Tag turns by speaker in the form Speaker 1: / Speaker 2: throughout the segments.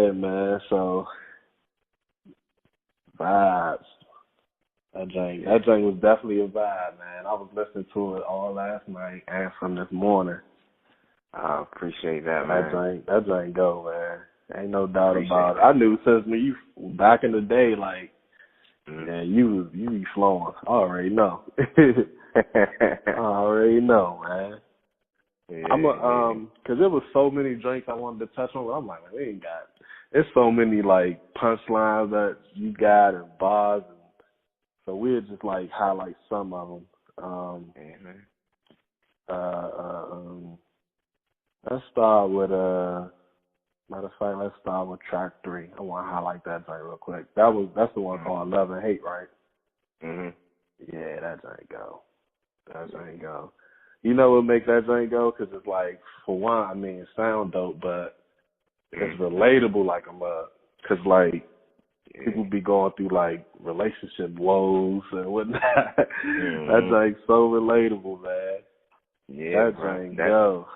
Speaker 1: Yeah, man. So vibes. That drink was definitely a vibe, man. I was listening to it all last night and from this morning.
Speaker 2: I appreciate that, man.
Speaker 1: That drink go, man. Ain't no doubt about it. I knew since when you back in the day, like, yeah, you be flowing. I already know. I already know, man.
Speaker 2: Yeah,
Speaker 1: cause there was so many drinks I wanted to touch on, but I'm like, we ain't got. There's so many like punchlines that you got and bars, and so we'll just like highlight some of them. Let's start with matter of fact, let's start with track 3. I want to highlight that drink real quick. That's the one called Love and Hate, right? Yeah, that drink go. That drink go. You know what make that drink go? Because it's like, for one, I mean, it sound dope, but it's relatable like a mug. Because, like, people be going through, like, relationship woes and whatnot. That drink's so relatable, man.
Speaker 2: Yeah,
Speaker 1: that drink go.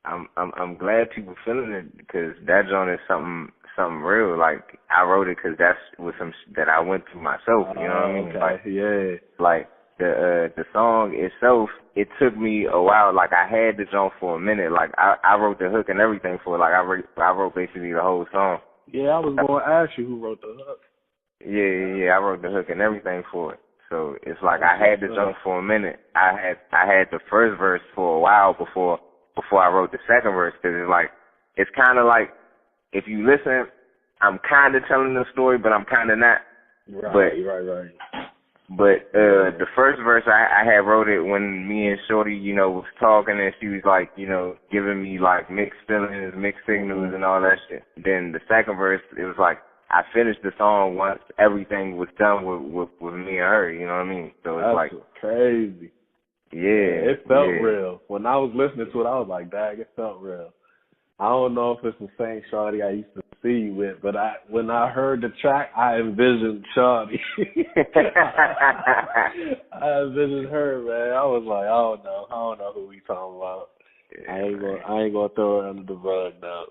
Speaker 2: I'm glad people feeling it because that joint is something real. Like, I wrote it because that's with some that I went through myself. You know what I mean?
Speaker 1: Okay.
Speaker 2: Like,
Speaker 1: yeah.
Speaker 2: Like, the song itself, it took me a while. Like, I had the joint for a minute. Like, I wrote the hook and everything for it. Like, I wrote basically the whole song.
Speaker 1: Yeah, I was going to ask you who wrote the hook.
Speaker 2: Yeah, I wrote the hook and everything for it. So it's like I had the joint for a minute. I had the first verse for a while before I wrote the second verse, because it's kind of like, if you listen, I'm kind of telling the story, but I'm kind of not.
Speaker 1: Right.
Speaker 2: But the first verse, I had wrote it when me and Shorty, was talking, and she was like, giving me like mixed feelings, mixed signals, and all that shit. Then the second verse, it was like I finished the song once everything was done with me and her. You know what I mean? So it's
Speaker 1: That's
Speaker 2: like
Speaker 1: crazy.
Speaker 2: Yeah,
Speaker 1: it felt real. When I was listening to it, I was like, dang, it felt real. I don't know if it's the same Shorty I used to see you with, but when I heard the track, I envisioned Shorty. I envisioned her, man. I was like, I don't know who we talking about.
Speaker 2: Yeah,
Speaker 1: I ain't gonna throw her under the rug now.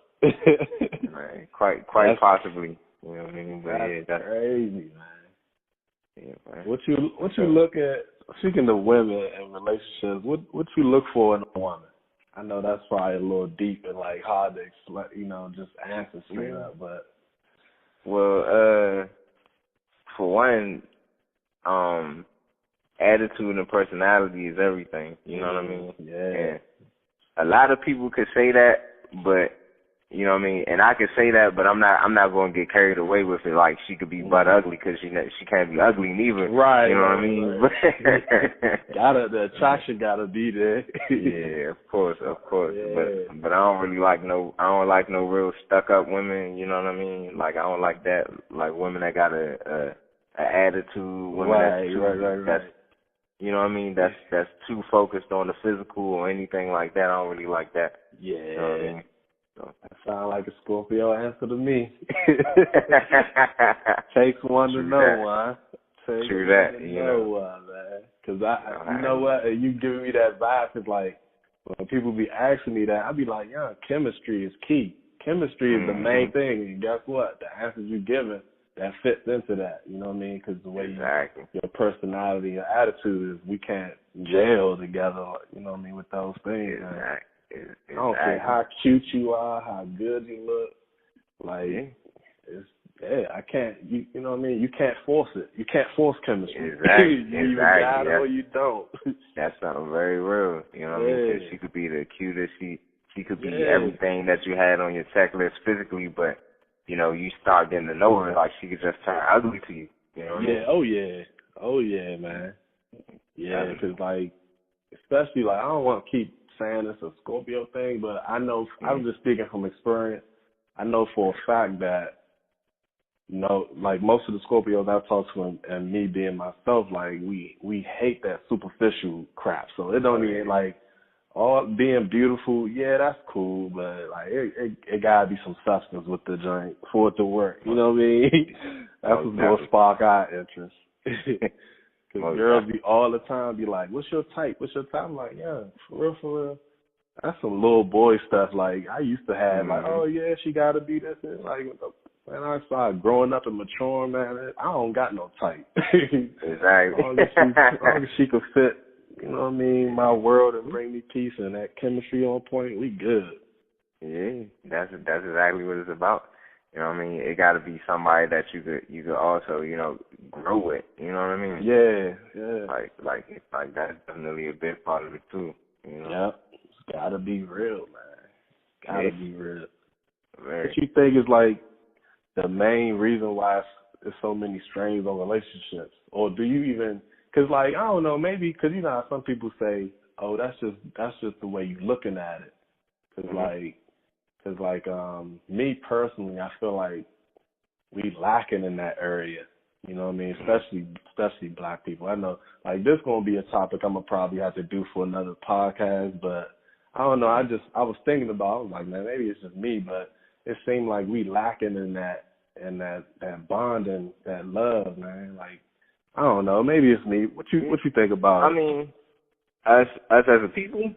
Speaker 2: Right. Quite possibly. You know what I mean? But
Speaker 1: that's crazy, man.
Speaker 2: Yeah, man.
Speaker 1: What you look at? Speaking of women and relationships, what you look for in a woman? I know that's probably a little deep and like hard to explain, just answer straight up. But
Speaker 2: well, for one, attitude and personality is everything. You know what I mean?
Speaker 1: Yeah.
Speaker 2: And a lot of people could say that, but you know what I mean. And I could say that, but I'm not going to get carried away with it. Like, she could be butt ugly because she can't be ugly neither.
Speaker 1: Right.
Speaker 2: You know what I mean?
Speaker 1: Right. The attraction gotta be there.
Speaker 2: Yeah, of course.
Speaker 1: Yeah.
Speaker 2: But I don't really like no real stuck up women. You know what I mean? Like, I don't like that. Like, women that got a attitude. Women
Speaker 1: Right.
Speaker 2: You know what I mean? That's too focused on the physical or anything like that. I don't really like that.
Speaker 1: Yeah.
Speaker 2: You know what I mean? So.
Speaker 1: That sounds like a Scorpio answer to me. Takes one to know one.
Speaker 2: True that. You know
Speaker 1: one, man. Because you know what? You giving me that vibe. Cause like when people be asking me that, I be like, yeah, chemistry is key. Chemistry is the main thing. And guess what? The answers you giving that fits into that. You know what I mean? Because the way your personality, your attitude is, we can't gel together. You know what I mean? With those things.
Speaker 2: Exactly.
Speaker 1: I don't care how cute you are, how good you look. Like, I can't. You know what I mean? You can't force it. You can't force chemistry.
Speaker 2: Exactly.
Speaker 1: You either got it or you don't.
Speaker 2: That's something very real. You know what I mean? Because she could be the cutest. She could be everything that you had on your checklist physically, but you start getting to know her, like, she could just turn ugly to you. You know what I mean?
Speaker 1: Oh yeah, man. Yeah, because like, especially like, I don't want to keep saying it's a Scorpio thing, but I know, I'm just speaking from experience. I know for a fact that, like most of the Scorpios I talk to, and me being myself, like we hate that superficial crap. So it don't even like, all being beautiful, that's cool, but like it gotta be some substance with the joint for it to work. You know what I mean? That's what's gonna spark our interest. Because girls be all the time be like, what's your type? I'm like, yeah, for real. that's some little boy stuff. Like I used to have, like, oh yeah, she got to be this, and like, when I started growing up and maturing, man, I don't got no type.
Speaker 2: Exactly.
Speaker 1: As long as she could fit, you know what I mean, my world and bring me peace and that chemistry on point, we good.
Speaker 2: Yeah, that's exactly what it's about. You know what I mean? It got to be somebody that you could also, you know, grow with. You know what I mean?
Speaker 1: Yeah.
Speaker 2: Like that's definitely a big part of it too. You know?
Speaker 1: Yeah, it's got to be real, man. Got to be real.
Speaker 2: Very.
Speaker 1: What you think is like the main reason why there's so many strains on relationships? Or do you even, because like, I don't know, maybe, because you know how some people say, oh, that's just the way you're looking at it. Because me personally, I feel like we lacking in that area. You know what I mean? Especially black people. I know, like, this going to be a topic I'm going to probably have to do for another podcast, but I don't know. I was thinking about, I was like, man, maybe it's just me, but it seemed like we lacking in that bond and that love, man. Like, I don't know. Maybe it's me. What you think about it?
Speaker 2: I mean, us as a people?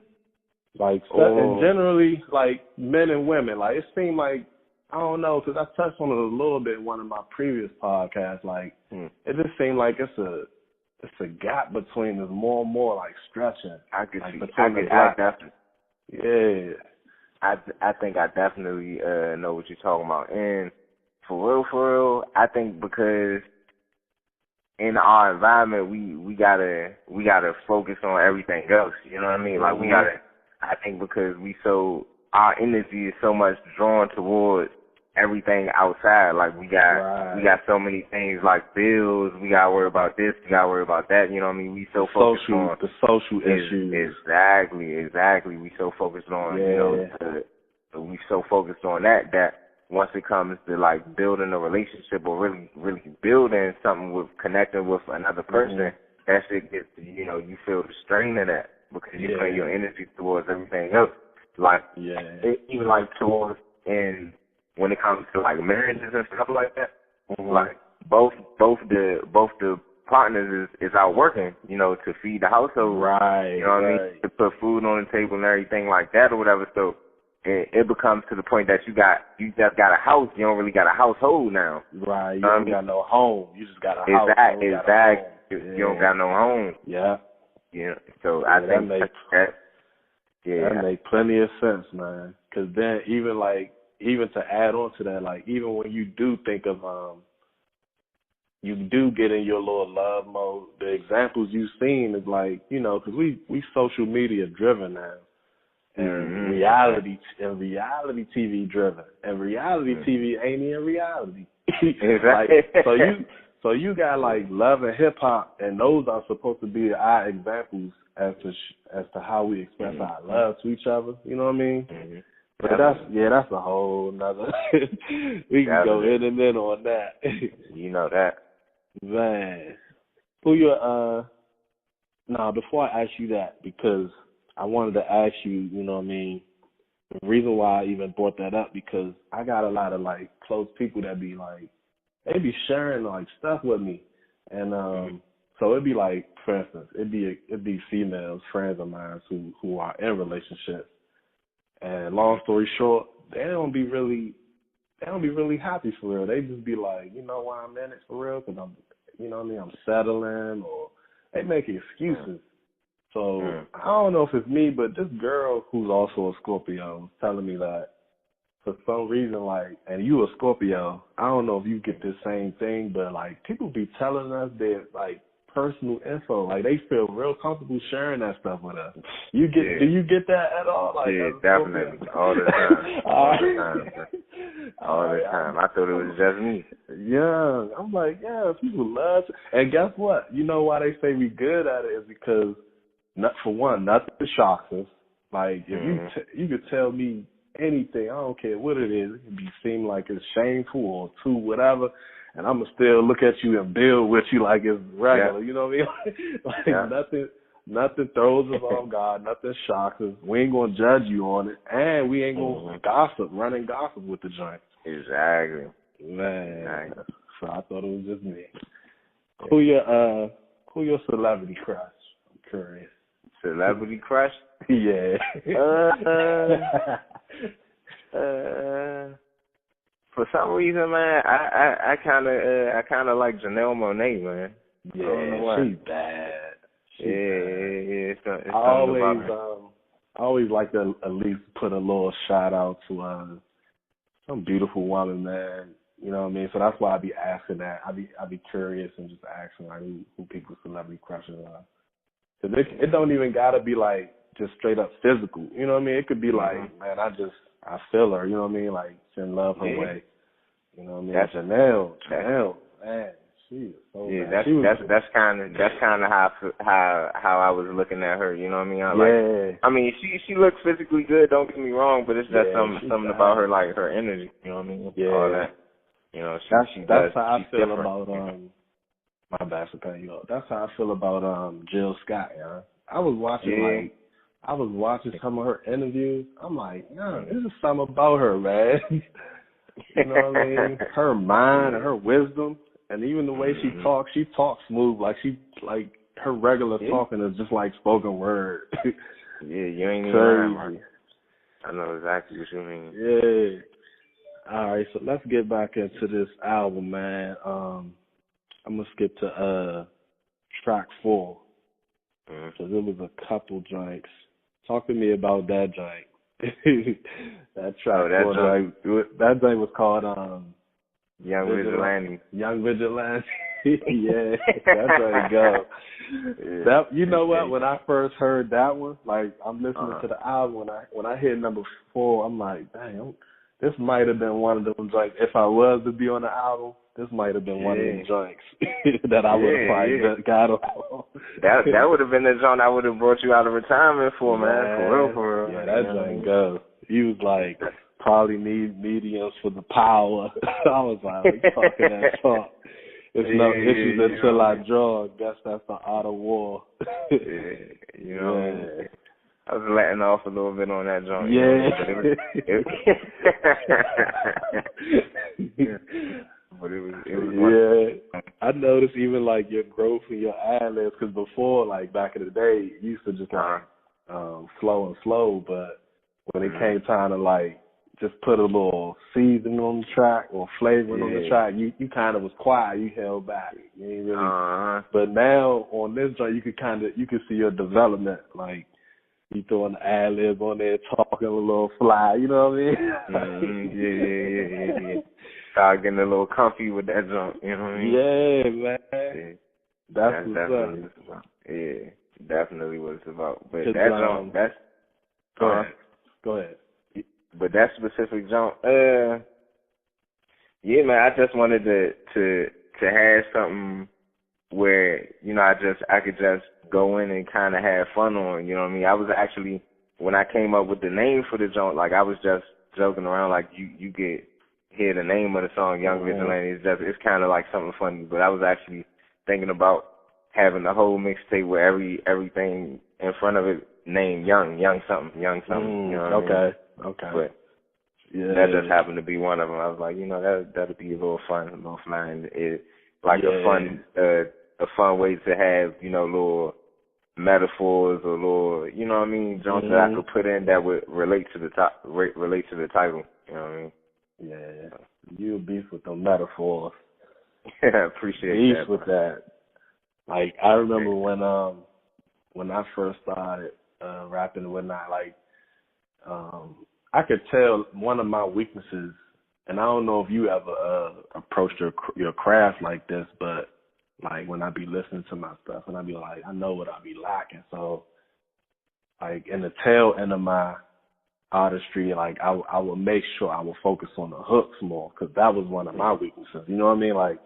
Speaker 1: Like, and generally, like, men and women, like, it seemed like, I don't know, because I touched on it a little bit in one of my previous podcasts, like, it just seemed like it's a gap between, there's more and more, like, stretching.
Speaker 2: I could
Speaker 1: like,
Speaker 2: see. I think I definitely know what you're talking about. And for real, I think because in our environment, we gotta focus on everything else. You know what I mean? Like, we gotta, I think because our energy is so much drawn towards everything outside. Like, we got so many things like bills. We gotta worry about this. We gotta worry about that. You know what I mean? We so focused on
Speaker 1: the social issues.
Speaker 2: Exactly. We so focused on, you know, we so focused on that once it comes to like building a relationship or really building something with connecting with another person, that shit gets, you know, you feel the strain of that because you put your energy towards everything else. Like, even like towards, and when it comes to like marriages and stuff like that, like both the partners is out working, you know, to feed the household,
Speaker 1: right?
Speaker 2: You know what I mean? To put food on the table and everything like that or whatever. So it becomes to the point that you just got a house. You don't really got a household now,
Speaker 1: right? You don't got no home. You just got a house. Exactly.
Speaker 2: You don't got no home.
Speaker 1: Yeah.
Speaker 2: Yeah. So I think
Speaker 1: that makes plenty of sense, man. Because then even to add on to that, like, even when you do think of, you do get in your little love mode, the examples you've seen is like, you know, because we social media driven now, and reality TV driven, and reality TV ain't even reality. Like, so you got like love and hip hop, and those are supposed to be our examples as to how we express our love to each other. You know what I mean? But that's a whole nother. We can go in and in on that.
Speaker 2: You know that,
Speaker 1: man. Who your Now, before I ask you that, because I wanted to ask you, you know what I mean, the reason why I even brought that up, because I got a lot of like close people that be like, they be sharing like stuff with me, and so it'd be like, for instance, it'd be females, friends of mine who are in relationships. And long story short, they don't be really happy for real. They just be like, you know why I'm in it for real? Because I'm, you know what I mean, I'm settling, or they make excuses. So I don't know if it's me, but this girl who's also a Scorpio was telling me that for some reason, like, and you a Scorpio, I don't know if you get the same thing, but like people be telling us their like personal info, like they feel real comfortable sharing that stuff with us. Do you get that at all? Like,
Speaker 2: definitely, all the time, all the time. I thought it was just me.
Speaker 1: Yeah, I'm like, yeah, people love to, and guess what? You know why they say we good at it is because, for one, nothing shocks us. Like if you could tell me anything, I don't care what it is. It can seem like it's shameful or too whatever, and I'm gonna still look at you and build with you like it's regular. Yeah. You know what I mean? Like nothing throws us off guard, nothing shocks us. We ain't gonna judge you on it, and we ain't gonna running gossip with the joint.
Speaker 2: Exactly,
Speaker 1: man. So I thought it was just me. Who your celebrity crush? I'm curious.
Speaker 2: Celebrity crush?
Speaker 1: Yeah.
Speaker 2: For some reason, man, I kind of like Janelle Monáe, man.
Speaker 1: Yeah, she's bad.
Speaker 2: It's
Speaker 1: I always like to at least put a little shout out to some beautiful woman, man. You know what I mean? So that's why I be asking that. I be curious and just asking like who people's celebrity crushes are. Cause it don't even gotta be like just straight up physical. You know what I mean? It could be like, man, I feel her. You know what I mean? Like she in love her way. You know what I mean? Janelle, man, she is so bad.
Speaker 2: That's kind of how I was looking at her. You know what I mean? I mean, she looks physically good. Don't get me wrong, but it's just something about her, like her energy. You know what I mean?
Speaker 1: Yeah.
Speaker 2: All that. You know,
Speaker 1: that's how I feel about my bad for cutting you off. That's how I feel about Jill Scott. Yeah. I was watching some of her interviews. I'm like, this is something about her, man. You know what I mean? Her mind and her wisdom, and even the way she talks smooth. Like her regular talking is just like spoken word.
Speaker 2: You ain't even lying. I know exactly what you mean.
Speaker 1: Yeah. All right, so let's get back into this album, man. I'm gonna skip to track 4 because it was a couple joints. Talk to me about that joint. That track 4, that joint was called
Speaker 2: Young Vigilante.
Speaker 1: Young Vigilante. Yeah, that's how it go. That, you know what? When I first heard that one, like I'm listening to the album, when I hit number 4, I'm like, dang, this might have been one of them joints. If I was to be on the album, this might have been one of them joints that I would have probably got on.
Speaker 2: That would have been the joint I would have brought you out of retirement for, man. For real.
Speaker 1: Yeah, that joint go. He was like, probably need mediums for the power. I was like, we talking that talk. It's no issues until I draw. I guess that's the art of war.
Speaker 2: You know what I mean? I was letting off a little bit on that joint. But it was
Speaker 1: I noticed even like your growth in your ad-libs, because before, like back in the day, you used to just like slow, but when it came time to like just put a little seasoning on the track or flavoring on the track, you kind of was quiet, you held back. You ain't really. But now on this joint, you could see your development, like. You throwing the ad-lib on there, talking a little fly, you know what I mean?
Speaker 2: Yeah. Start getting a little comfy with that jump, you know what I mean?
Speaker 1: Yeah, man. That's
Speaker 2: definitely what it's about. Yeah, definitely what it's about. But that jump, that's...
Speaker 1: Go ahead.
Speaker 2: But that specific jump, man, I just wanted to have something where, you know, I could just go in and kind of have fun on, you know what I mean? I was actually, when I came up with the name for the joint, like I was just joking around, like you get hear the name of the song, Young Vigilante, it's kind of like something funny, but I was actually thinking about having the whole mixtape where everything in front of it named Young something, you know what I mean?
Speaker 1: Okay.
Speaker 2: But that just happened to be one of them. I was like, you know, that'd be a little fun, a little fun. A fun way to have, you know, little metaphors or little, you know what I mean, jumps that I could put in that would relate to the title. You know what I mean?
Speaker 1: Yeah. You beef with the metaphors.
Speaker 2: I appreciate
Speaker 1: beef
Speaker 2: that.
Speaker 1: With that. Like I remember when I first started rapping and whatnot, like I could tell one of my weaknesses, and I don't know if you ever approached your craft like this, but like when I be listening to my stuff and I be like, I know what I be lacking. So like in the tail end of my artistry, like I will make sure I will focus on the hooks more, because that was one of my weaknesses. You know what I mean? Like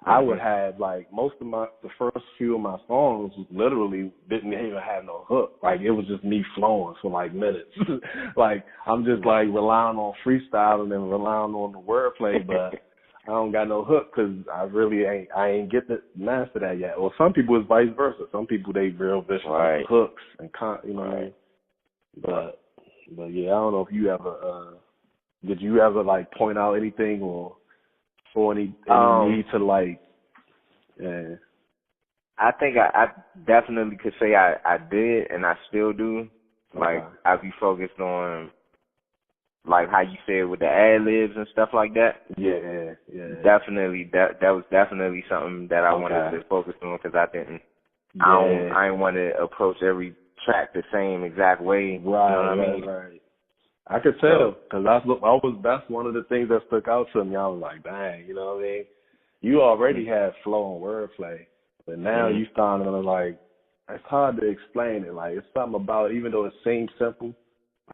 Speaker 1: I would have like the first few of my songs literally didn't even have no hook. Like it was just me flowing for like minutes. Like I'm just like relying on freestyling and relying on the wordplay, but I don't got no hook because I ain't get to master that yet. Or some people it's vice versa. Some people they real vicious with hooks and you know what I mean? But yeah, I don't know if you ever did you ever like point out anything or any need to like
Speaker 2: I think I definitely could say I did, and I still do. Like, I be focused on, like how you said with the ad libs and stuff like that.
Speaker 1: Yeah.
Speaker 2: Definitely, that was definitely something that I wanted to focus on, because I didn't.
Speaker 1: Yeah.
Speaker 2: I didn't want to approach every track the same exact way.
Speaker 1: Right.
Speaker 2: You know what I mean?
Speaker 1: Right. I could tell, because that's one of the things that stuck out to me. I was like, dang, you know what I mean? You already had flow and wordplay, but now you starting to, like, it's hard to explain it. Like, it's something about, even though it seems simple,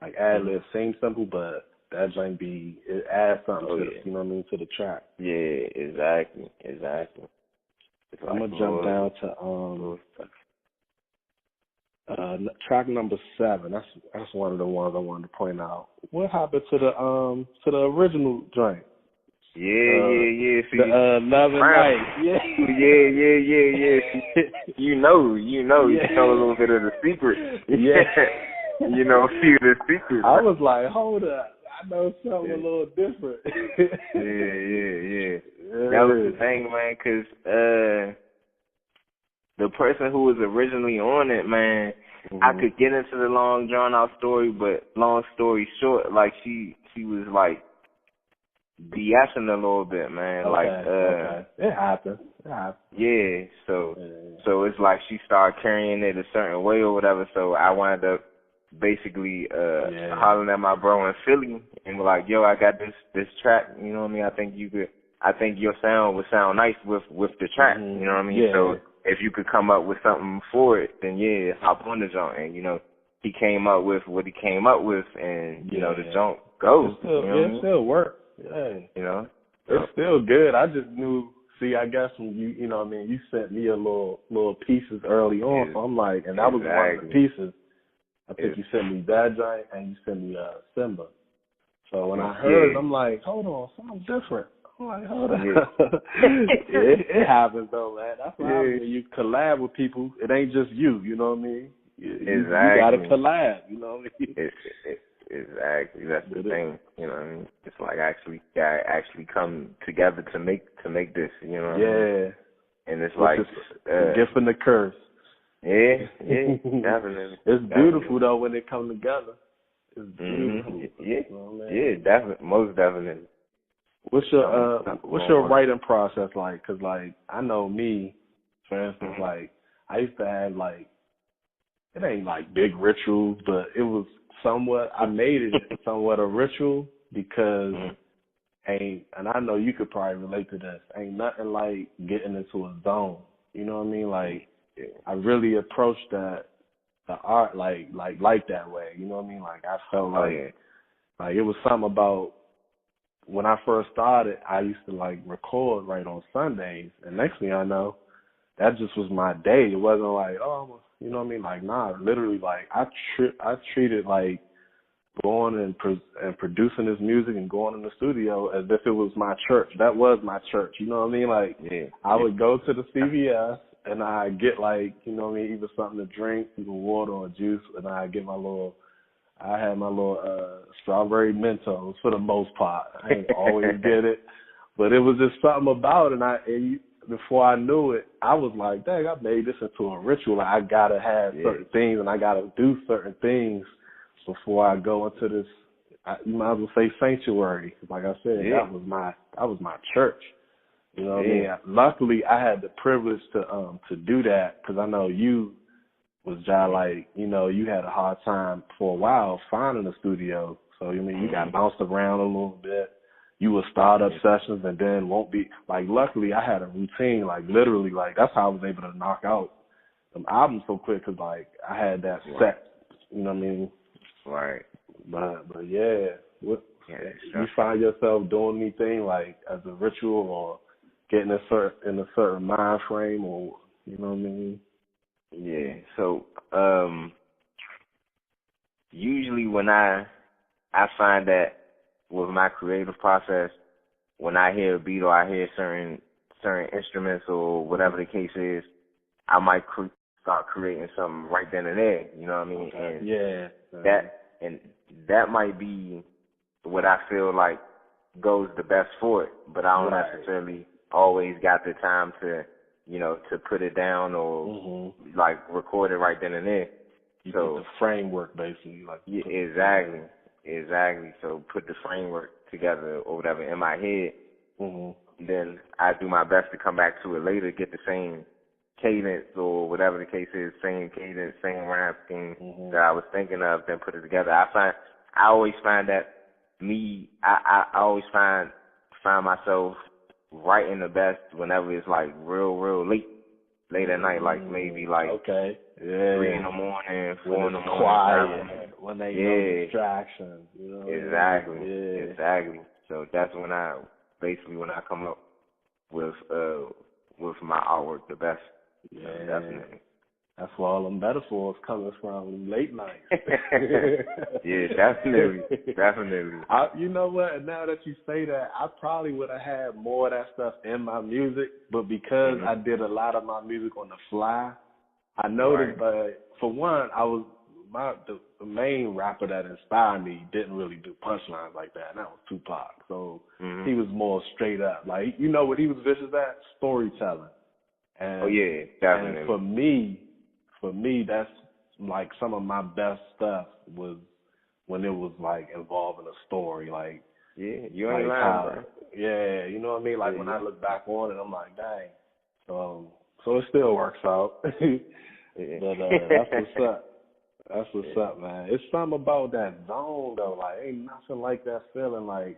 Speaker 1: like ad-lib seems simple, but that might be, it adds something to you know what I mean, to the track.
Speaker 2: Yeah, exactly.
Speaker 1: I'm gonna jump down to track number 7. That's one of the ones I wanted to point out. What happened to the original joint?
Speaker 2: Yeah. See,
Speaker 1: the Love and Light.
Speaker 2: Yeah. You know a little bit of the secret.
Speaker 1: Yeah.
Speaker 2: You know a few of the secrets.
Speaker 1: I was like, hold up, I know something a little different.
Speaker 2: Yeah. That was the thing, man, because the person who was originally on it, man, I could get into the long drawn out story, but long story short, like she was like BSing a little bit, man.
Speaker 1: It happened.
Speaker 2: Yeah, so it's like she started carrying it a certain way or whatever, so I wound up basically hollering at my bro in Philly and was like, yo, I got this track, you know what I mean? I think your sound would sound nice with the track, you know what I mean?
Speaker 1: Yeah.
Speaker 2: So if you could come up with something for it, then hop on the joint. And, you know, he came up with what he came up with, and, you know, the joint goes.
Speaker 1: It still works. Yeah.
Speaker 2: You know?
Speaker 1: It's still good. I just knew, I guess when you know what I mean, you sent me a little pieces early on, so I'm like, and that was one of the pieces. I think you sent me that joint, and you sent me Simba. So when I heard it, I'm like, hold on, something different. I'm like, hold on. It happens though, man. That's what happens when you collab with people. It ain't just you know what I mean? You gotta collab, you know what I mean?
Speaker 2: Exactly. That's the thing, you know what I mean? It's like actually come together to make this, you know what I mean? And it's like
Speaker 1: the gift and the curse.
Speaker 2: Yeah, definitely.
Speaker 1: It's beautiful though when they come together. It's beautiful.
Speaker 2: Yeah,
Speaker 1: you know what I
Speaker 2: mean? Definitely, most definitely.
Speaker 1: What's your writing process like? 'Cause like I know me, for instance, like I used to have like, it ain't like big rituals, but it was somewhat. I made it somewhat a ritual because and I know you could probably relate to this. Ain't nothing like getting into a zone. You know what I mean? Like I really approached the art like that way. You know what I mean? Like I felt like it was something about when I first started. I used to like record right on Sundays, and next thing I know, that just was my day. It wasn't like, oh, you know what I mean? Like literally, like I treated like going and producing this music and going in the studio as if it was my church. That was my church. You know what I mean? Like I would go to the CVS and I get like, you know what I mean, either something to drink, either water or juice, and I get I had my little strawberry Mentos for the most part. I didn't always get it, but it was just something about it. And before I knew it, I was like, dang, I made this into a ritual. Like, I gotta have certain things, and I gotta do certain things before I go into this. You might as well say sanctuary. Like I said, that was my church. You know what I mean? Luckily, I had the privilege to do that, because I know you was just like, you know, you had a hard time for a while finding a studio. So, I mean, you got bounced around a little bit. You would start up sessions and then won't be, like, luckily I had a routine, like, literally, like, that's how I was able to knock out some albums so quick, because, like, I had that set, you know what I mean?
Speaker 2: Right.
Speaker 1: But you find yourself doing anything, like, as a ritual or getting in a certain mind frame, or, you know what I mean?
Speaker 2: Yeah, so usually when I find that with my creative process, when I hear a beat or I hear certain instruments or whatever the case is, I might start creating something right then and there. You know what I mean? And that might be what I feel like goes the best for it. But I don't necessarily always got the time to you know, to put it down or like record it right then and there.
Speaker 1: You
Speaker 2: so
Speaker 1: put the framework basically, like
Speaker 2: yeah, exactly. So put the framework together or whatever in my head. Then I do my best to come back to it later, get the same cadence or whatever the case is, same cadence, same rhyme scheme that I was thinking of, then put it together. I always find that I always find myself writing the best whenever it's like real late at night, like maybe like 3 in the morning, 4 in the morning,
Speaker 1: quiet, when they no distractions, you know.
Speaker 2: Exactly. So that's when I come up with my artwork the best. Definitely.
Speaker 1: That's where all the metaphors coming from, late nights.
Speaker 2: Yeah, definitely.
Speaker 1: You know what? And now that you say that, I probably would have had more of that stuff in my music, but because I did a lot of my music on the fly, I noticed. But for one, the main rapper that inspired me didn't really do punchlines like that, and that was Tupac. So he was more straight up. Like, you know what he was vicious at? Storytelling. And,
Speaker 2: definitely.
Speaker 1: And for me, that's like some of my best stuff was when it was like involving a story. Like,
Speaker 2: you ain't lying, bro.
Speaker 1: Yeah, you know what I mean? Like when I look back on it, I'm like, dang. So it still works out. But that's what's up. That's what's up, man. It's something about that zone though. Like, ain't nothing like that feeling. Like,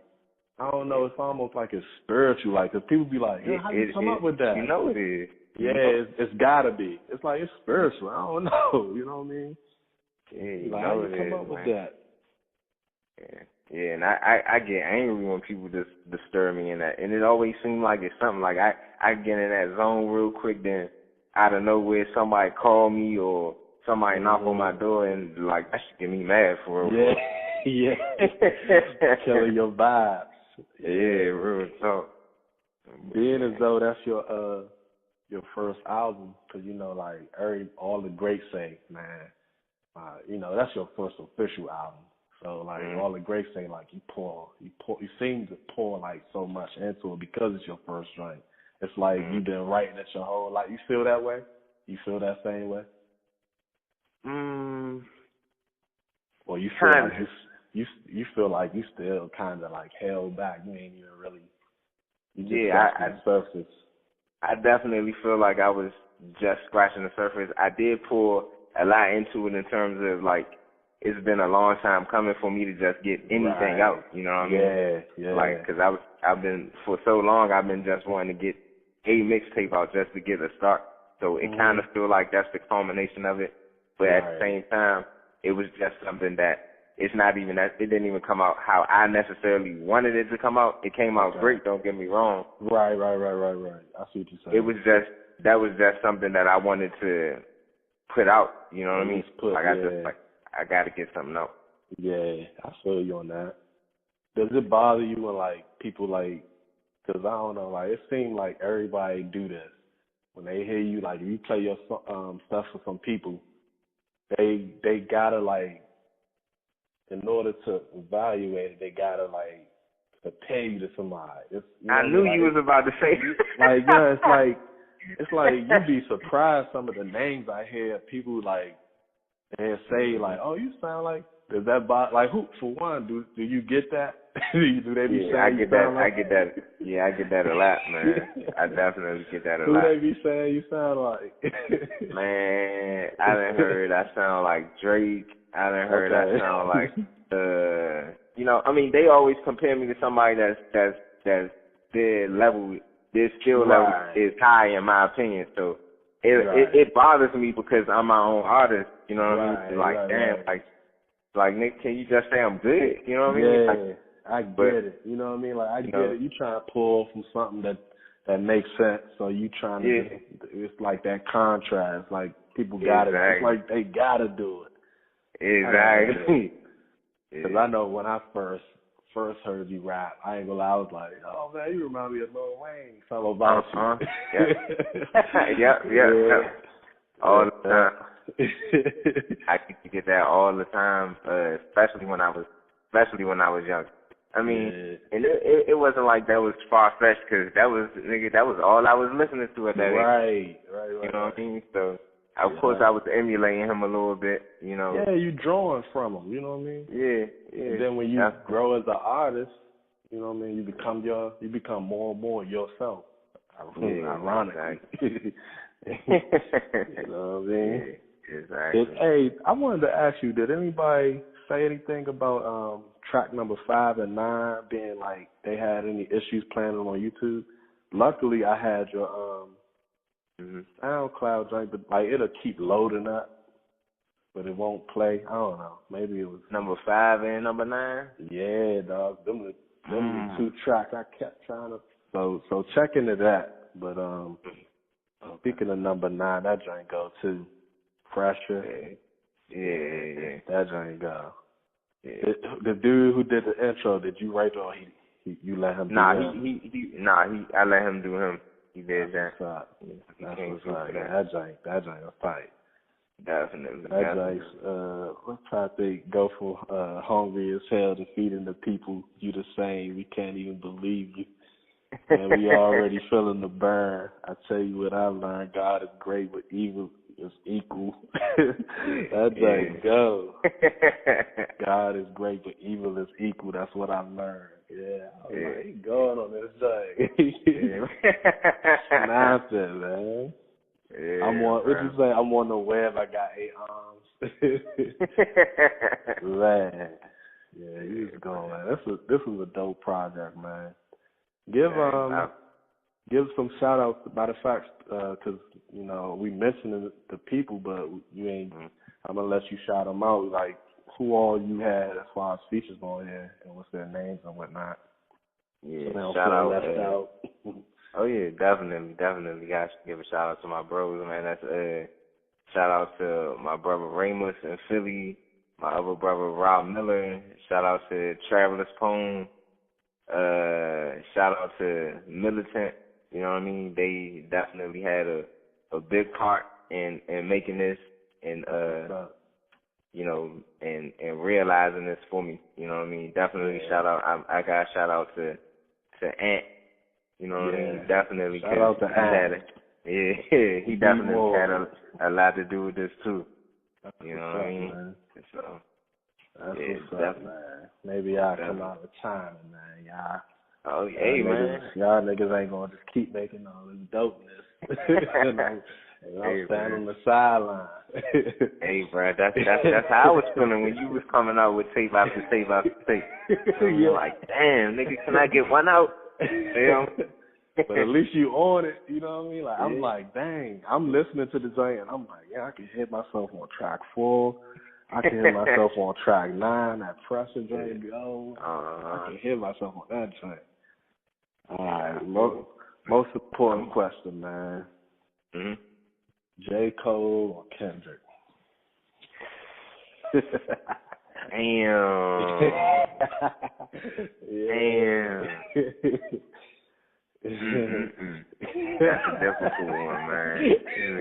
Speaker 1: I don't know. It's almost like it's spiritual. Like, 'cause people be like, how you come up with that?
Speaker 2: You know it is.
Speaker 1: Yeah, it's gotta be. It's like it's spiritual. I don't know. You know what I mean?
Speaker 2: Yeah,
Speaker 1: like, how you come up with that?
Speaker 2: Yeah, and I get angry when people just disturb me in that, and it always seems like it's something like I get in that zone real quick, then out of nowhere somebody call me or somebody knock on my door, and like that should get me mad for real.
Speaker 1: Yeah. Killing your vibes.
Speaker 2: Yeah, real talk.
Speaker 1: Being as though that's your first album, 'cause you know, like all the greats say, man, you know, that's your first official album. So like all the greats say, like you seem to pour like so much into it because it's your first joint. It's like you've been writing it your whole life. You feel that way? You feel that same way? Or you feel like you feel like you still kind of like held back. You ain't even really. You just scratching the surface.
Speaker 2: I definitely feel like I was just scratching the surface. I did pour a lot into it in terms of like it's been a long time coming for me to just get anything out. You know what I mean?
Speaker 1: Yeah.
Speaker 2: Like, 'cause I've been for so long. I've been just wanting to get a mixtape out just to get a start. So it kind of feel like that's the culmination of it. But at the same time, it was just something that it's not even that it didn't even come out how I necessarily wanted it to come out. It came out great. Don't get me wrong.
Speaker 1: Right. I see what you're saying.
Speaker 2: It was that was just something that I wanted to put out. You know what I mean? I got to get something out.
Speaker 1: Yeah, I feel you on that. Does it bother you when like people like? Because I don't know, like it seems like everybody do this when they hear you like you play your stuff for some people, they gotta like in order to evaluate it, they gotta like compare you to somebody.
Speaker 2: I knew you was about to say
Speaker 1: like yeah, it's like you'd be surprised some of the names I hear people like and say like, oh, you sound like. Does that like who? For one, do you get that? Do they be saying?
Speaker 2: I get that. Yeah, I get that a lot, man. I definitely get that a lot.
Speaker 1: Who they be saying you sound like?
Speaker 2: Man, I done heard I sound like Drake. I done heard I sound like you know, I mean, they always compare me to somebody that's their level, their skill level is high in my opinion. So it bothers me because I'm my own artist. You know what I mean? Like damn, like Nick, can you just say I'm good? You know what I mean?
Speaker 1: Yeah, I get it. You know what I mean? Like I get it. You trying to pull from something that makes sense. So you trying to. It's like that contrast. Like people got it. It's like they gotta do it.
Speaker 2: Exactly.
Speaker 1: Because I know when I first heard you rap, I ain't gonna lie. I was like, oh man, you remind me of Lil Wayne. Something about you.
Speaker 2: Yeah. All the time. I get that all the time, especially when I was young. I mean, and it wasn't like that was far fetched because that was all I was listening to at that age.
Speaker 1: Right.
Speaker 2: You know what I mean? So of course I was emulating him a little bit. You know.
Speaker 1: Yeah, you drawing from him. You know what I mean?
Speaker 2: Yeah.
Speaker 1: And then when you grow as an artist, you know what I mean, you become more and more yourself. Ironically.
Speaker 2: Exactly.
Speaker 1: You know what I mean?
Speaker 2: Yeah, exactly.
Speaker 1: Hey, I wanted to ask you, did anybody say anything about track number 5 and 9 being like they had any issues playing them on YouTube? Luckily, I had your SoundCloud joint, but like it'll keep loading up, but it won't play. I don't know. Maybe it was
Speaker 2: number 5 and number 9.
Speaker 1: Yeah, dog. Them the 2 tracks I kept trying to. So check into that. But speaking of number 9, that joint go too. Pressure.
Speaker 2: Yeah.
Speaker 1: That joint go.
Speaker 2: Yeah.
Speaker 1: The dude who did the intro, did you write it or you let him do
Speaker 2: that? I let him do him. He did that.
Speaker 1: That's what's up. That joint a fight.
Speaker 2: Definitely.
Speaker 1: That joint, let's try to go from hungry as hell to feeding the people. You the same. We can't even believe you. And we already feeling the burn. I tell you what I learned. God is great, but evil is equal. That joint go. God is great, but evil is equal. That's what I learned. Yeah. Like, he going on this joint. Nonsense, man.
Speaker 2: Yeah,
Speaker 1: what you say? I'm on the web. I got 8 arms. Man. Yeah, he was going, man. This was a dope project, man. Give some shout outs. Matter of fact, because you know we mentioning the people, but you ain't. I'm gonna let you shout them out. Like who all you had as far as features on here and what's their names and whatnot.
Speaker 2: Yeah,
Speaker 1: so
Speaker 2: shout out.
Speaker 1: Left out.
Speaker 2: Oh yeah, definitely. Guys, give a shout out to my bros, man. That's shout out to my brother Ramus in Philly, my other brother Rob Miller. Shout out to Traveler's Poem. Shout out to Militant. You know what I mean? They definitely had a big part in making this and you know and realizing this for me. You know what I mean? Definitely shout out. I got a shout out to Ant. You know what I mean? Definitely.
Speaker 1: Shout out to Ant.
Speaker 2: He definitely had a lot to do with this too. You know what I mean?
Speaker 1: Man.
Speaker 2: So
Speaker 1: that's what's up, man. Maybe I'll come out with time, man. Y'all.
Speaker 2: Oh, hey, man.
Speaker 1: Y'all niggas ain't gonna just keep making all this dopeness. I'm standing on the sideline.
Speaker 2: Hey, bro, that's how I was feeling when you was coming out with tape after tape after tape. You're like, damn, nigga, can I get one out? Damn.
Speaker 1: But at least you on it, you know what I mean? Like I'm like, dang, I'm listening to the joint and I'm like, yeah, I can hit myself on track 4. I can hit myself on track 9, that pressure joint go. I can hit myself on that joint. All right, most important question, man. J. Cole or Kendrick?
Speaker 2: Damn. That's a difficult one, man. J.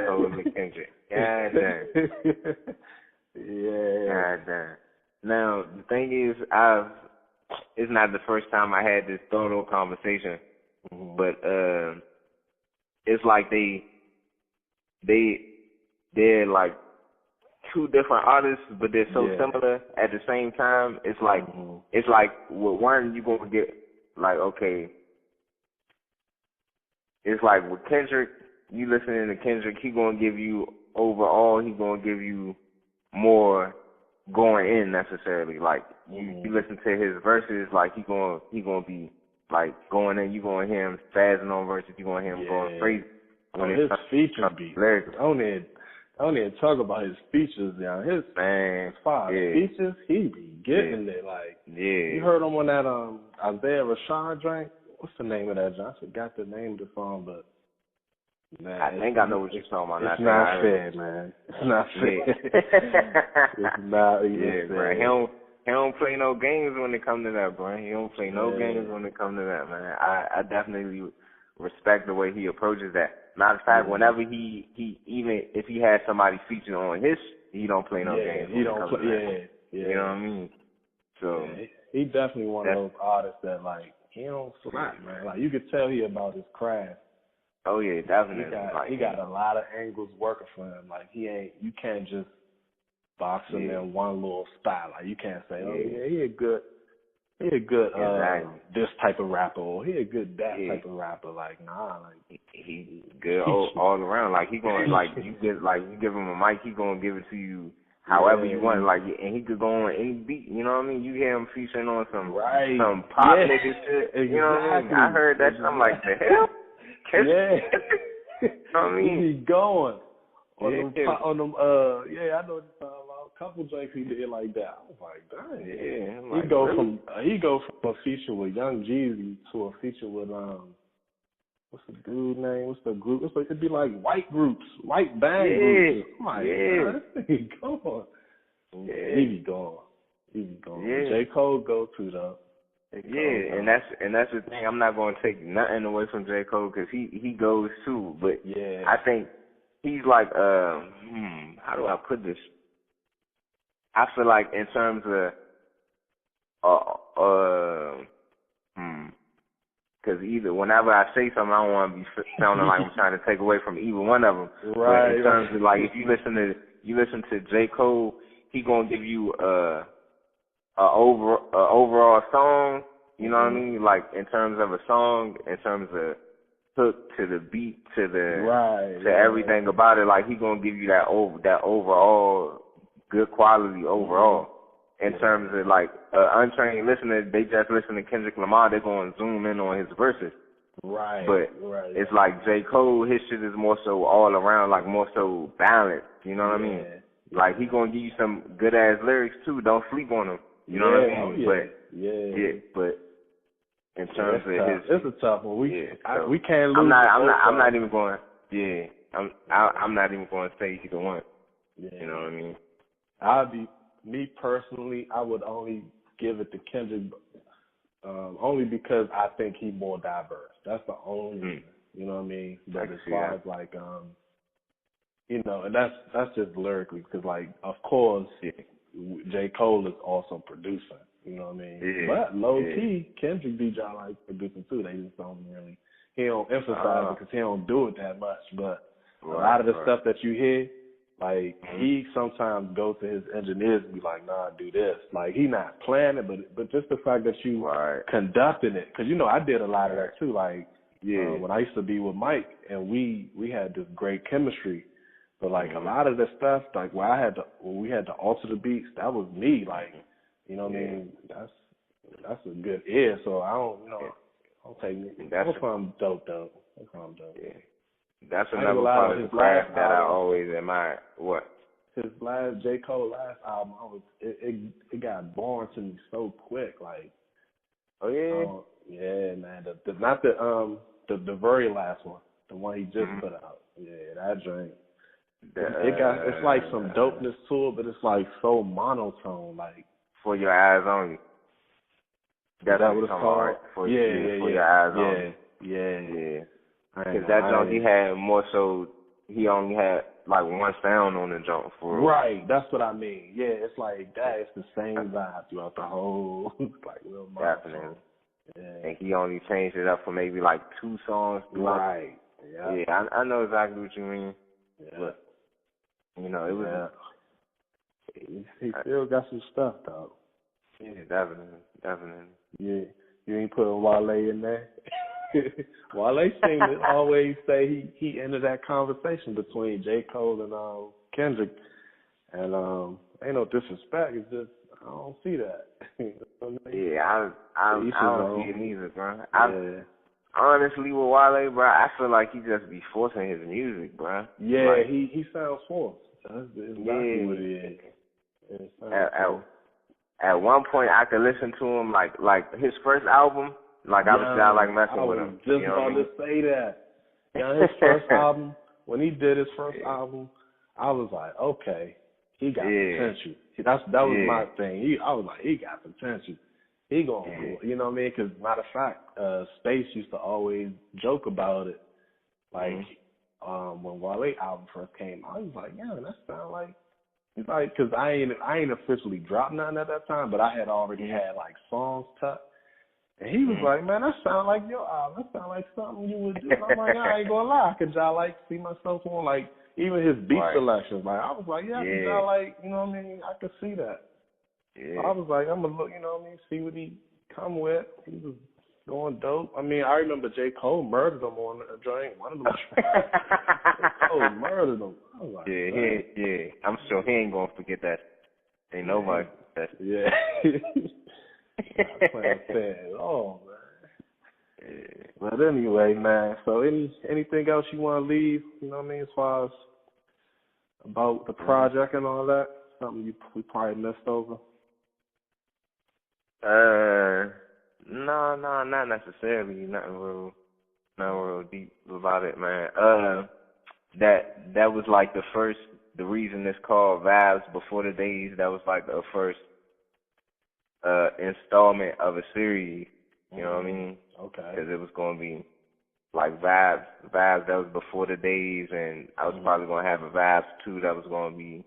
Speaker 2: Cole and Kendrick. God damn. God damn. Now, the thing is, it's not the first time I had this thorough conversation, but it's like they're like 2 different artists, but they're so similar at the same time. It's like with one you gonna get like, okay, it's like with Kendrick, you listening to Kendrick, he gonna give you overall, he gonna give you more going in necessarily. Like you listen to his verses, like he gonna be like going in. You gonna hear him spazzing on verses. You gonna hear him going crazy.
Speaker 1: His features be lyrics. I don't even talk about his features now. His features, he be getting it. Like you heard him on that Isaiah Rashad joint. What's the name of that joint? I forgot the name of the song, but man,
Speaker 2: I think I know what you're talking about.
Speaker 1: It's not fair, man. It's not fair. It's not even fair.
Speaker 2: Bro. He don't play no games when it comes to that, bro. He don't play no games when it comes to that, man. I definitely respect the way he approaches that. Matter of fact, whenever he even if he has somebody featured on his, he don't play no games.
Speaker 1: He don't play.
Speaker 2: You know what I mean? So
Speaker 1: he definitely one of those artists that like he don't slack, man. Like you could tell he about his craft.
Speaker 2: Oh yeah, definitely.
Speaker 1: He got a lot of angles working for him. Like you can't just box him in one little spot. Like you can't say, he a good this type of rapper, or he a good that type of rapper. Like nah, like
Speaker 2: he good all around. Like he gonna you give him a mic, he gonna give it to you however you want. Like, and he could go on any beat. You know what I mean? You hear him featuring on some pop nigga shit.
Speaker 1: Exactly.
Speaker 2: You know what I mean? I heard that shit. I'm like, the hell? You know what I mean?
Speaker 1: He be going on them. I know what you're talking about. A couple joints he did like that. I was like, dang.
Speaker 2: Yeah.
Speaker 1: He go from a feature with Young Jeezy to a feature with what's the dude name? What's the group? It'd be like white groups, white band groups. I'm like, this thing going. He be going.
Speaker 2: Yeah.
Speaker 1: J. Cole go to though.
Speaker 2: And that's the thing. I'm not going to take nothing away from J. Cole because he goes too. But I think he's like, how do I put this? I feel like in terms of, because either whenever I say something, I don't want to be sounding like I'm trying to take away from either one of them.
Speaker 1: Right.
Speaker 2: But in terms of like, if you listen to J. Cole, he gonna give you a overall song. You know what I mean? Like in terms of a song, in terms of hook to the beat to the everything about it. Like he gonna give you that overall good quality overall. In terms of like untrained listener, they just listen to Kendrick Lamar, they're going to zoom in on his verses.
Speaker 1: Right.
Speaker 2: But it's like J. Cole, his shit is more so all around, like more so balanced. You know what I mean? Like he gonna give you some good ass lyrics too. Don't sleep on them. You know what I mean? But in terms of his,
Speaker 1: it's a tough one. We can't lose.
Speaker 2: I'm not even going. I'm not even going to say either one. You know what I mean?
Speaker 1: Me personally, I would only give it to Kendrick, only because I think he's more diverse. That's the only reason. You know what I mean? But as far as like, you know, and that's just lyrically, because like, of course, J. Cole is also producing. You know what I mean? But low key, Kendrick be like producing too. They just don't really. He don't emphasize it because he don't do it that much. But a lot of the stuff that you hear. Like, he sometimes goes to his engineers and be like, nah, do this. Like, he not playing it, but just the fact that you conducting it. Because, you know, I did a lot of that, too. Like, when I used to be with Mike, and we had this great chemistry. But, like, a lot of the stuff, like, when we had to alter the beats, that was me. Like, you know what I mean? That's a good ear. So, I don't take it. That's why I'm dope, though. That's why I'm dope.
Speaker 2: That's another part of the craft that I always admire. What?
Speaker 1: His J. Cole last album, it got boring to me so quick. Like, man. Not the very last one, the one he just put out. Yeah, that drink. It's like some dopeness to it, but it's like so monotone. Like
Speaker 2: For Your Eyes Only. That's
Speaker 1: what it's called.
Speaker 2: For Your Eyes Only.
Speaker 1: Yeah.
Speaker 2: Because that junk he only had like one sound on the junk for
Speaker 1: Right, that's what I mean. Yeah, it's like that. It's the same vibe throughout the whole, like real monotone.
Speaker 2: And he only changed it up for maybe like 2 songs.
Speaker 1: Right.
Speaker 2: Yeah, I know exactly what you mean. Yeah. But you know, it was.
Speaker 1: He still got some stuff though.
Speaker 2: Yeah, definitely.
Speaker 1: Yeah, you ain't putting Wale in there. Wale seems to always say he ended that conversation between J. Cole and Kendrick, and ain't no disrespect. It's just I don't see that. You know what I mean?
Speaker 2: I don't see it neither, bro. Honestly, with Wale, bro, I feel like he just be forcing his music, bro.
Speaker 1: Yeah, like, he sounds forced. That's exactly what it is.
Speaker 2: At one point, I could listen to him like his first album. Like I was like messing with him.
Speaker 1: Just about to say that. His first album, when he did his first album, I was like, okay, he got potential. That was my thing. I was like, he got potential. He gonna, you know what I mean? Because matter of fact, Space used to always joke about it. Like when Wale album first came out, he was like, yeah, that sound like Like, cause I ain't officially dropped nothing at that time, but I had already had like songs tucked. And he was like, man, that sound like your album. That sound like something you would do. And I'm like, I ain't gonna lie, could y'all like see myself on like even his beat selections? Like I was like, yeah, could y'all like, you know what I mean? I could see that.
Speaker 2: Yeah.
Speaker 1: So I was like, I'm gonna look, you know what I mean, see what he come with. He was going dope. I mean, I remember J. Cole murdered him on a joint. One of them. J. Cole murdered him. I was like,
Speaker 2: yeah. I'm sure he ain't gonna forget that. Ain't nobody.
Speaker 1: Yeah. Oh man. Yeah. But anyway, man. So anything else you want to leave? You know what I mean, as far as about the project and all that. Something we probably missed over.
Speaker 2: No, not necessarily. Nothing real deep about it, man. That was like the reason it's called Vibes Before the Days. That was like the first installment of a series. You know what I mean?
Speaker 1: Okay.
Speaker 2: Because it was gonna be like Vibes. That was Before the Days, and I was probably gonna have a Vibes 2 that was gonna be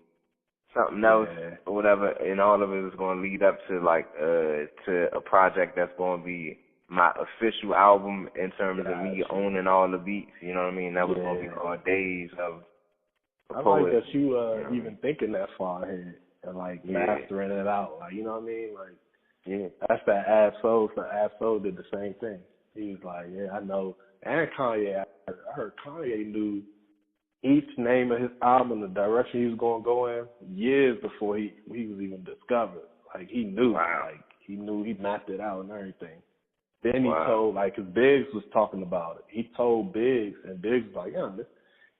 Speaker 2: something else or whatever, and all of it was going to lead up to like to a project that's going to be my official album in terms of me owning all the beats. You know what I mean? That was going to be called Days of a Poet.
Speaker 1: I like that you even thinking that far ahead and like mastering it out. Like, you know what I mean? Like, that's that Ab-Soul. So Ab-Soul did the same thing. He was like, I know. And Kanye, I heard Kanye knew each name of his album, the direction he was going to go in, years before he was even discovered. Like, he knew.
Speaker 2: Wow.
Speaker 1: Like, he knew, he mapped it out and everything. Then he told, like, because Biggs was talking about it. He told Biggs, and Biggs was like,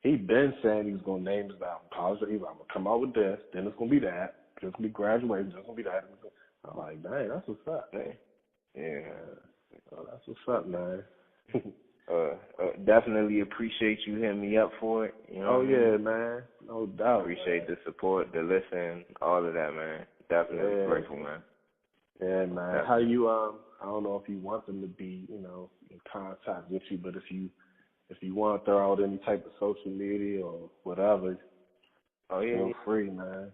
Speaker 1: he'd been saying he was going to name his album College. He was like, I'm going to come out with this, then it's going to be that. Then it's going to be Graduation, then it's going to be that. I'm like, dang, that's what's up, man. Yeah. Oh, that's what's up, man.
Speaker 2: Definitely appreciate you hitting me up for it. You know
Speaker 1: man. No doubt.
Speaker 2: Appreciate the support, the listen, all of that, man. Definitely grateful, man.
Speaker 1: Yeah, man.
Speaker 2: Definitely.
Speaker 1: How you I don't know if you want them to be, in contact with you, but if you want to throw out any type of social media or whatever, feel free, man.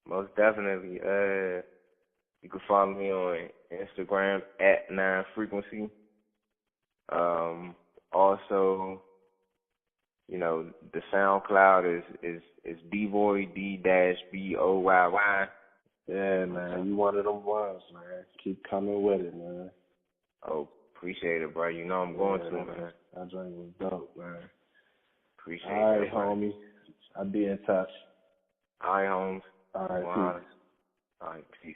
Speaker 2: Most definitely. You can follow me on Instagram at 9frequency. Also, the SoundCloud is Dboyy D-Boyy.
Speaker 1: Yeah, man, you one of them ones, man. Keep coming with it, man.
Speaker 2: Oh, appreciate it, bro. You know I'm going to, man.
Speaker 1: That joint was dope, man.
Speaker 2: Appreciate it.
Speaker 1: All right, homie. I'll be in touch.
Speaker 2: All right, Holmes.
Speaker 1: All right, peace.
Speaker 2: All right, peace.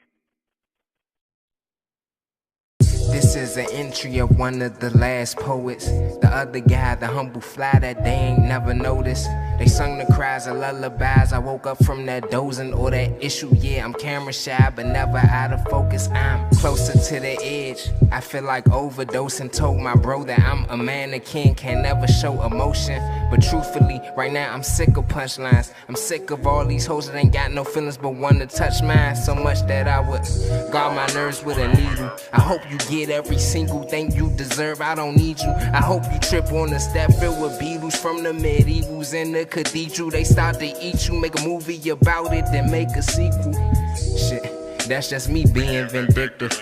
Speaker 3: This is an entry of one of the last poets. The other guy, the humble fly that they ain't never noticed. They sung the cries of lullabies. I woke up from that dozing or that issue. Yeah, I'm camera shy, but never out of focus. I'm closer to the edge. I feel like overdosing. Told my bro that I'm a mannequin, can never show emotion. But truthfully, right now I'm sick of punchlines. I'm sick of all these hoes that ain't got no feelings but want to touch mine. So much that I would guard my nerves with a needle. I hope you get every single thing you deserve. I don't need you. I hope you trip on a step filled with Beatles from the medievals in the cathedral. They start to eat you, make a movie about it, then make a sequel. Shit, that's just me being vindictive.